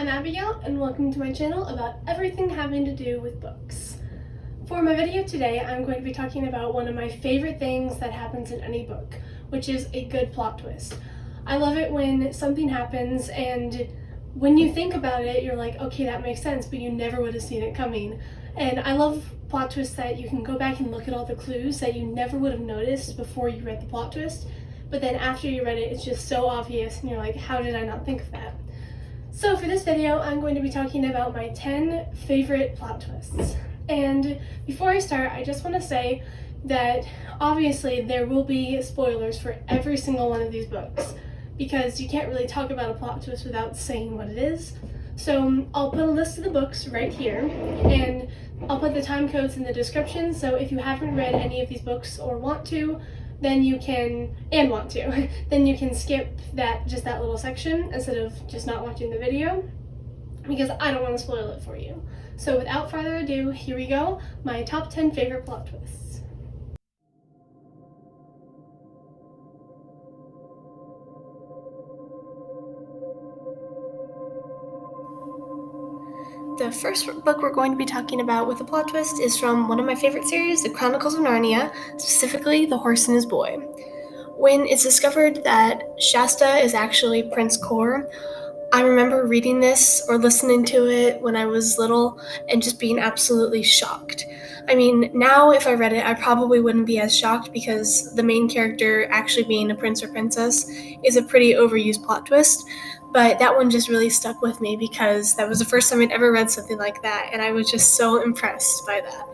I'm Abigail, and welcome to my channel about everything having to do with books. For my video today, I'm going to be talking about one of my favorite things that happens in any book, which is a good plot twist. I love it when something happens and when you think about it, you're like, okay, that makes sense, but you never would have seen it coming. And I love plot twists that you can go back and look at all the clues that you never would have noticed before you read the plot twist, but then after you read it, it's just so obvious and you're like, how did I not think of that? So for this video, I'm going to be talking about my 10 favorite plot twists. And before I start, I just want to say that obviously there will be spoilers for every single one of these books, because you can't really talk about a plot twist without saying what it is. So I'll put a list of the books right here, and I'll put the time codes in the description, so if you haven't read any of these books or want to, then you can, then you can skip just that little section instead of just not watching the video, because I don't want to spoil it for you. So without further ado, here we go, my top 10 favorite plot twists. The first book we're going to be talking about with a plot twist is from one of my favorite series, The Chronicles of Narnia, specifically The Horse and His Boy. When it's discovered that Shasta is actually Prince Kor, I remember reading this or listening to it when I was little and just being absolutely shocked. I mean, now if I read it, I probably wouldn't be as shocked because the main character actually being a prince or princess is a pretty overused plot twist, but that one just really stuck with me because that was the first time I'd ever read something like that, and I was just so impressed by that.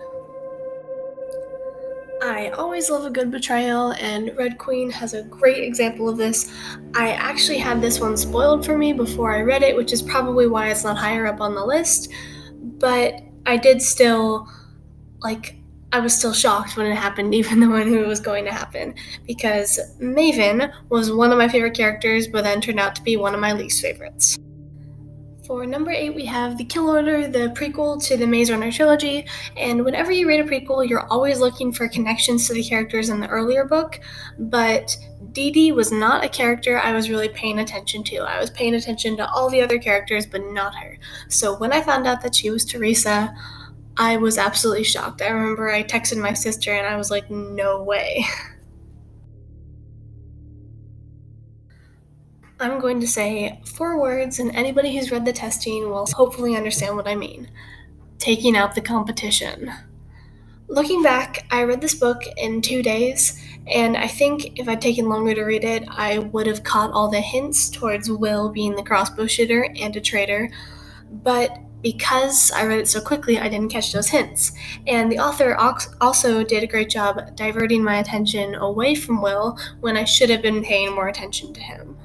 I always love a good betrayal, and Red Queen has a great example of this. I actually had this one spoiled for me before I read it, which is probably why it's not higher up on the list, but I did still, I was still shocked when it happened, even though I knew it was going to happen, because Maven was one of my favorite characters, but then turned out to be one of my least favorites. For number 8, we have The Kill Order, the prequel to the Maze Runner trilogy, and whenever you read a prequel, you're always looking for connections to the characters in the earlier book, but Dee Dee was not a character I was really paying attention to. I was paying attention to all the other characters, but not her. So when I found out that she was Teresa, I was absolutely shocked. I remember I texted my sister and I was like, no way. I'm going to say 4 words, and anybody who's read the testing will hopefully understand what I mean. Taking out the competition. Looking back, I read this book in 2 days, and I think if I'd taken longer to read it, I would have caught all the hints towards Will being the crossbow shooter and a traitor, but because I read it so quickly, I didn't catch those hints. And the author also did a great job diverting my attention away from Will when I should have been paying more attention to him.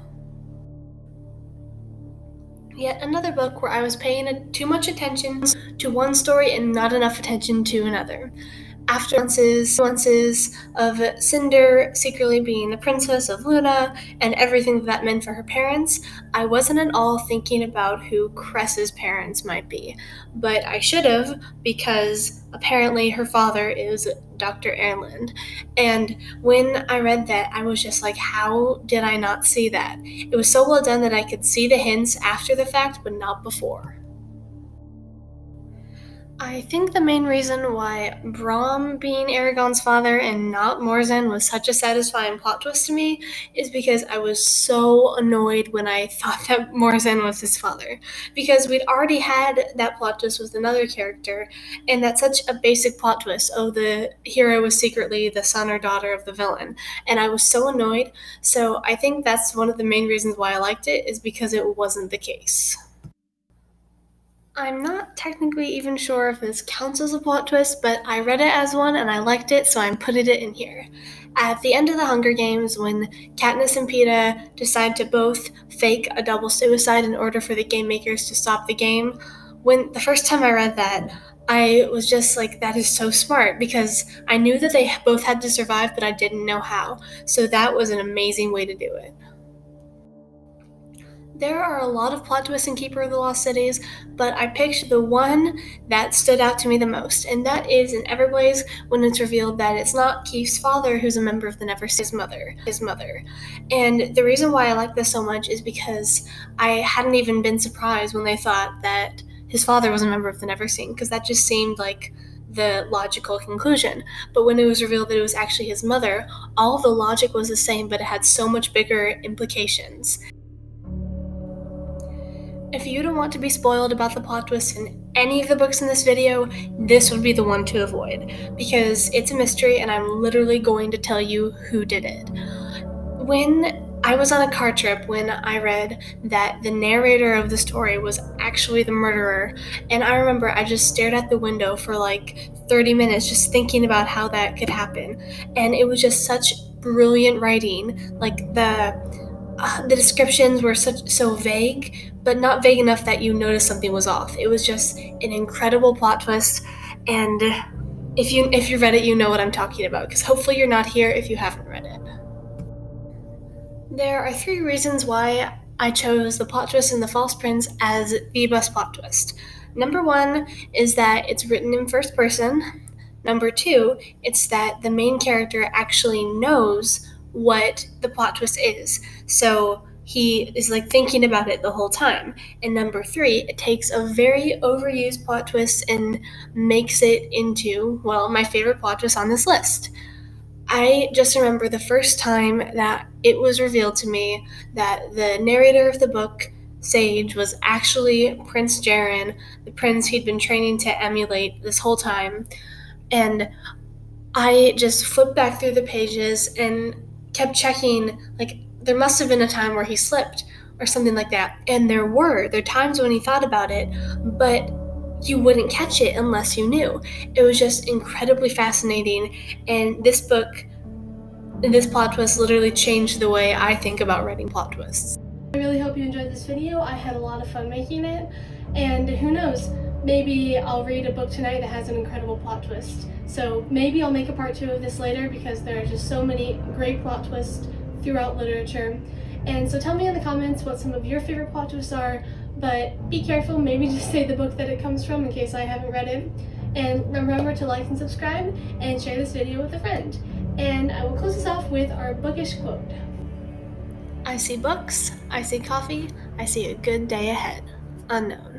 Yet another book where I was paying too much attention to one story and not enough attention to another. After nuances of Cinder secretly being the princess of Luna and everything that meant for her parents, I wasn't at all thinking about who Cress's parents might be. But I should have, because apparently her father is Dr. Erland. And when I read that, I was just like, how did I not see that? It was so well done that I could see the hints after the fact, but not before. I think the main reason why Braum being Aragorn's father and not Morzan was such a satisfying plot twist to me is because I was so annoyed when I thought that Morzan was his father. Because we'd already had that plot twist with another character, and that's such a basic plot twist. Oh, the hero was secretly the son or daughter of the villain. And I was so annoyed, so I think that's one of the main reasons why I liked it, is because it wasn't the case. I'm not technically even sure if this counts as a plot twist, but I read it as one and I liked it, so I'm putting it in here. At the end of the Hunger Games, when Katniss and Peeta decide to both fake a double suicide in order for the game makers to stop the game, when the first time I read that, I was just like, that is so smart, because I knew that they both had to survive, but I didn't know how. So that was an amazing way to do it. There are a lot of plot twists in Keeper of the Lost Cities, but I picked the one that stood out to me the most, and that is in Everblaze when it's revealed that it's not Keith's father who's a member of the Neverseen, his mother. And the reason why I like this so much is because I hadn't even been surprised when they thought that his father was a member of the Neverseen, because that just seemed like the logical conclusion. But when it was revealed that it was actually his mother, all the logic was the same, but it had so much bigger implications. If you don't want to be spoiled about the plot twists in any of the books in this video, this would be the one to avoid, because it's a mystery and I'm literally going to tell you who did it. When I was on a car trip when I read that the narrator of the story was actually the murderer, and I remember I just stared at the window for like 30 minutes just thinking about how that could happen, and it was just such brilliant writing. Like the descriptions were so vague, but not vague enough that you noticed something was off. It was just an incredible plot twist, and if you read it, you know what I'm talking about, because hopefully you're not here if you haven't read it. There are 3 reasons why I chose the plot twist in The False Prince as the best plot twist. Number 1 is that it's written in first person. Number 2, it's that the main character actually knows what the plot twist is, so he is like thinking about it the whole time. And number 3, it takes a very overused plot twist and makes it into, well, my favorite plot twist on this list. I just remember the first time that it was revealed to me that the narrator of the book, Sage, was actually Prince Jaren, the prince he'd been training to emulate this whole time. And I just flipped back through the pages and kept checking, like, there must have been a time where he slipped or something like that. And there were times when he thought about it, but you wouldn't catch it unless you knew. It was just incredibly fascinating, and this plot twist literally changed the way I think about writing plot twists. I really hope you enjoyed this video. I had a lot of fun making it, and who knows, maybe I'll read a book tonight that has an incredible plot twist. So maybe I'll make a part 2 of this later, because there are just so many great plot twists throughout literature. And so tell me in the comments what some of your favorite plot twists are, but be careful, maybe just say the book that it comes from in case I haven't read it. And remember to like and subscribe and share this video with a friend. And I will close this off with our bookish quote. I see books, I see coffee, I see a good day ahead. Unknown.